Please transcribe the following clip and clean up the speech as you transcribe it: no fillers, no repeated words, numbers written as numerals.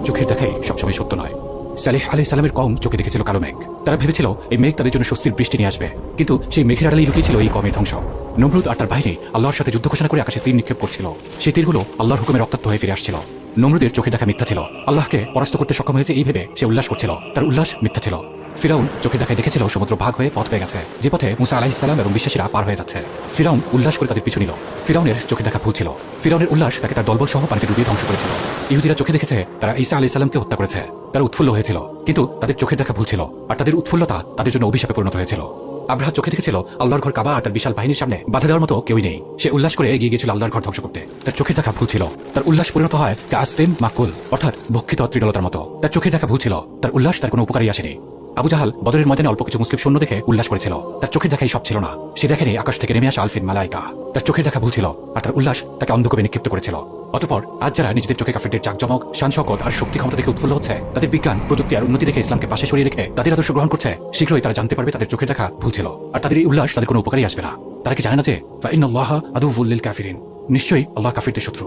চোখের দেখাই সবসময় সত্য নয়। সালেহ আলাইহিস সালামের কওম চোখে দেখেছিল কালো মেঘ। তারা ভেবেছিল এই মেঘ তাদের জন্য স্বস্তির বৃষ্টি নিয়ে আসবে, কিন্তু সেই মেঘের আড়ালেই লুকিয়েছিল এই কওমের ধ্বংস। নমরুদ আর তার বাহিনী আল্লাহর সাথে যুদ্ধ ঘোষণা করে আকাশে তীর নিক্ষেপ করছিল। সেই তীরগুলো আল্লাহর হুকুমে রক্তাক্ত হয়ে ফিরে আসছিল। নমরুদের চোখে দেখা মিথ্যা ছিল। আল্লাহকে পরাস্ত করতে সক্ষম হয়েছে এই ভেবে সে উল্লাস করছিল, তার উল্লাস মিথ্যা ছিল। ফিরাউন চোখে দেখায় দেখেছিল সমুদ্র ভাগ হয়ে পথ পেয়ে গেছে, যে পথে মুসা আলাইহিস সালাম এবং বিশ্বাসীরা পার হয়ে যাচ্ছে। ফিরাউন উল্লাস করে তাদের পিছু নিল। ফিরাউনের চোখে দেখা ভুল ছিল। ফিরাউনের উল্লাস তাকে তার দলবল সহ পানিতে ডুবিয়ে ধ্বংস করেছিল। ইহুদিরা চোখে দেখেছে তারা ঈসা আলাইহিস সালামকে হত্যা করেছে। তারা উৎফুল্ল হয়েছিল, কিন্তু তাদের চোখের দেখা ভুল ছিল, আর তাদের উৎফুল্লতা তাদের জন্য অভিশাপে পরিণত হয়েছিল। আব্রাহা চোখে দেখেছিল আল্লাহর ঘর কাবা আর তার বিশাল বাহিনীর সামনে বাধা দেওয়ার মতো কেউই নেই। সে উল্লাস করে এগিয়ে গিয়েছিল আল্লাহর ঘর ধ্বংস করতে। তার চোখের দেখা ভুল ছিল। তার উল্লাস পরিণত হয় কাসফিম মাকুল, অর্থাৎ ভক্ষিত তৃণলতার মতো। তার চোখের দেখা ভুল ছিল। তার উল্লাস তার কোনো উপকারই আসেনি। আবু জাহাল বদরের ময়দানে অল্প কিছু মুসলিম সৈন্য দেখে উল্লাস করেছিল। তার চোখের দেখাই সব ছিল না। সে দেখেনি আকাশ থেকে নেমে আসা আলফিন মালাইকা। তার চোখের দেখা ভুল ছিল, আর তার উল্লাস তাকে অন্ধকূপে নিক্ষিপ্ত করেছিল। অতঃপর আজ যারা নিজেদের চোখে কাফেরদের জাকজমক, শান শওকত আর শক্তি ক্ষমতা দেখে উৎফুল্ল হচ্ছে, তাদের বিজ্ঞান, প্রযুক্তি আর উন্নতি দেখে ইসলামকে পাশে সরিয়ে রেখে তাদের আদর্শ গ্রহণ করছে, শীঘ্রই তারা জানতে পারবে তাদের চোখের দেখা ভুল ছিল, আর তাদের এই উল্লাস তাদের কোনো উপকারই আসবে না। তারা কি জানে না যে ফাইন্নাল্লাহা আদুউল লিল কাফিরিন, নিশ্চয়ই আল্লাহ কাফিরদের শত্রু।